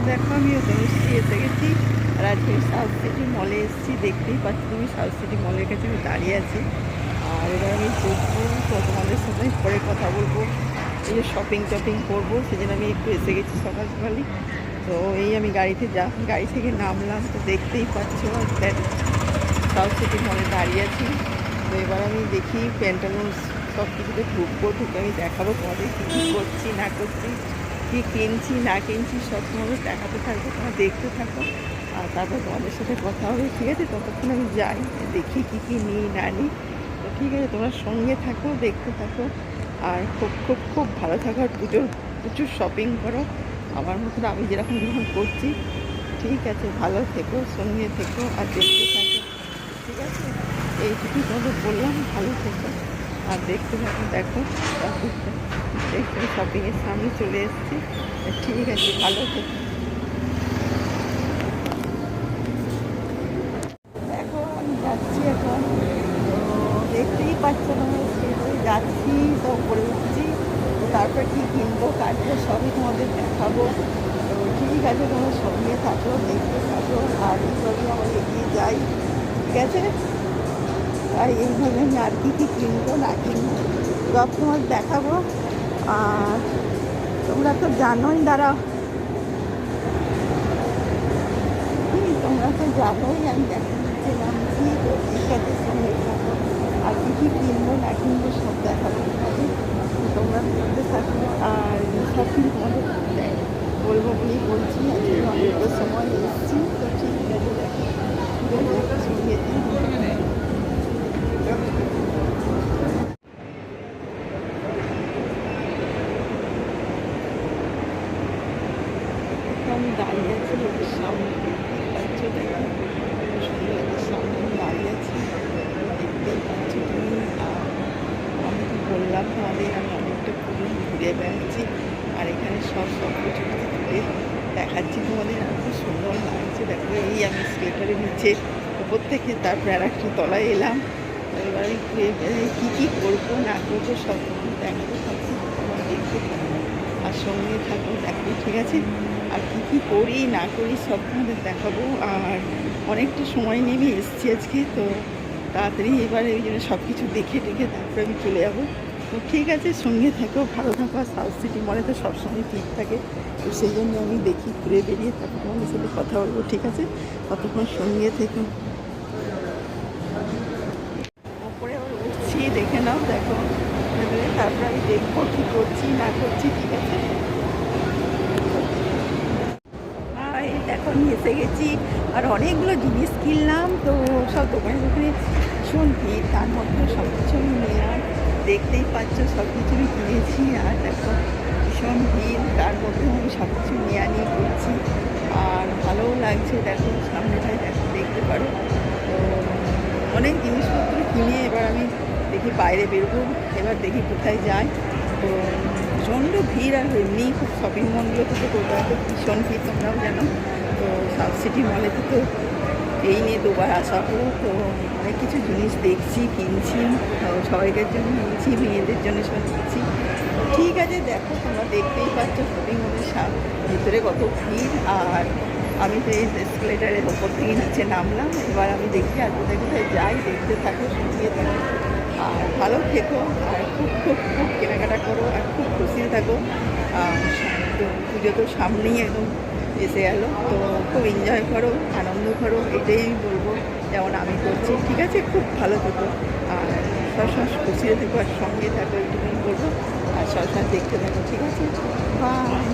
দেখো আমিও তনুশ্রী এসে গেছি। আর আজকে সাউথ সিটি মলে এসেছি, দেখতেই পাচ্ছি তুমি সাউথ সিটি মলের কাছে আমি দাঁড়িয়ে আছি। আর এবার আমি ঢুকবো, তো তোমাদের সাথে পরে কথা বলবো। এই যে শপিং টপিং করবো, সেজন্য আমি একটু এসে গেছি সকাল সকালই। তো এই আমি গাড়ি থেকে নামলাম, তো দেখতেই পাচ্ছ সাউথ সিটি মলে দাঁড়িয়ে আছি। তো এবার আমি দেখি প্যান্টালুন্স সব কিছুতে ঢুকবো, ঢুকে আমি দেখাবো তোমাদের কী কী করছি না করছি, কী কিনছি না কিনছি, সব তোমাদের দেখাতে থাকবো, তোমরা দেখতে থাকো। আর তারপর তোমাদের সাথে কথা হবে, ঠিক আছে? ততক্ষণ আমি যাই, দেখি কী কী নিই না নিই। তো ঠিক আছে, তোমরা সঙ্গে থাকো, দেখতে থাকো। আর খুব খুব খুব ভালো থাকো, আর প্রচুর শপিং করো আমার মতন, আমি যেরকম করছি। ঠিক আছে, ভালো থেকো, সঙ্গে থেকো আর দেখতে থাকো, ঠিক আছে? এইটুকুই তোমাদের বললাম, ভালো থেকো আর দেখতে থাকো। দেখো দেখতে শপিংয়ের সামনে চলে এসেছি। ঠিক আছে, ভালো থেকো। দেখো আমি যাচ্ছি এখন, তো দেখতেই পাচ্ছ তোমরা, সেভাবে যাচ্ছি, তো উপরে উঠছি, তো তারপর কী কিনবো কাটবো সবই তোমাদের দেখাবো। তো ঠিক আছে, তোমরা সঙ্গে থাকো, দেখতে থাকো আর এইভাবেই আমরা এগিয়ে যাই, ঠিক আছে? তাই এইভাবে আমি আর কী কী কিনবো না কিনবো সব তোমার দেখাবো। আর তোমরা তো জানোই, দাঁড়াও, তোমরা তো জানোই আমি দেখাচ্ছি নামছি, তো ঠিক আছে সঙ্গে থাকো। আর কী কী কিনবো না কিনবো সব দেখাবো, ঠিক আছে? তোমরা দেখতে থাকো। আর সব কিছু তোমাদের বলবো বলেই বলছি, আজকে অনেকটা সময় এসেছি, তো ঠিক আছে দেখো, ঠিক আছে সঙ্গে আমি দাঁড়িয়ে আছি লোকের সামনে, দেখতেই পাচ্ছ, দেখো সুন্দর লোকের সামনে আমি দাঁড়িয়ে আছি, দেখতেই পাচ্ছ তুমি। আর আমি তো বললাম তোমাদের, আমি অনেকটা ঘুরে বেড়াচ্ছি, আর এখানে সব কিছু ঘুরে দেখাচ্ছি তোমাদের, আর খুব সুন্দর লাগছে। দেখো এই আমি স্কেটারের নিচে উপর থেকে তারপরে আর একটা তলায় এলাম। এবার আমি ঘুরে বেড়ে কী কী করবো না করবো সব তোমাদের দেখাতে থাকছি, তোমার দেখতে থাকো আর সঙ্গে থাকো, দেখো, ঠিক আছে? আর কী কী করি না করি সব তোমাদের দেখাবো। আর অনেকটা সময় নিয়ে আমি এসেছি আজকে, তো তাড়াতাড়ি এবারে ওই জন্য সব কিছু দেখে টেখে তারপরে আমি চলে যাবো। তো ঠিক আছে, সঙ্গে থাকো, ভালো থাকো। আর সাউথ সিটি মলে তো সবসময় ঠিক থাকে, তো সেই জন্য আমি দেখি ঘুরে বেরিয়ে তারপর তোমাদের সাথে কথা বলবো, ঠিক আছে? ততক্ষণ সঙ্গে থেকো। ওপরে আবার উঠছি, দেখে নাও, দেখো, তারপরে আমি দেখবো কী করছি না করছি, ঠিক আছে? এই দেখো আমি এসে গেছি, আর অনেকগুলো জিনিস কিনলাম, তো সব দোকানে দোকানে ভীষণ ভিড়, তার মধ্যে সব কিছু আমি নিলাম, দেখতেই পাচ্ছ সব কিছু আমি কিনেছি। আর দেখো ভীষণ ভিড়, তার মধ্যে আমি সব কিছু নিয়ে করছি, আর ভালোও লাগছে। দেখো সামনেটায় দেখো, দেখতে পারো। তো অনেক জিনিসপত্র কিনে এবার আমি দেখি বাইরে বেরোবো, এবার দেখি কোথায় যাই। তো প্রচণ্ড ভিড়, আর এমনি খুব শপিং মলগুলোতে তো কলকাতাতে ভীষণ ভিড়, তোমরাও জানো। তো সাউথ সিটি মলেতে তো এই নিয়ে দুবার আসা হলো, তো অনেক কিছু জিনিস দেখছি, কিনছি, সবাইকার জন্য নিয়েছি, মেয়েদের জন্য সব নিচ্ছি। ঠিক আছে, দেখো তোমরা দেখতেই পাচ্ছ শপিং মলের ভিতরে কত ভিড়। আর আমি তো এই এসকেলেটারের ওপর থেকে নিচে নামলাম, এবার আমি দেখি আর কোথায় কোথায় যাই, দেখতে থাকো, শুনিয়ে থাকো আর ভালো থেকো। আর খুব খুব খুব কেনাকাটা করো আর খুব খুশি থাকো। তো পুজো তো সামনেই একদম এসে গেল, তো খুব এনজয় করো, আনন্দ করো, এটাই আমি বলবো, যেমন আমি করছি, ঠিক আছে? খুব ভালো থেকো আর সবসময় খুশিতে থেকো আর সঙ্গে থাকো, এইটুকুই বলবো। আর সবসময় দেখতে থাকো, ঠিক আছে? বাই।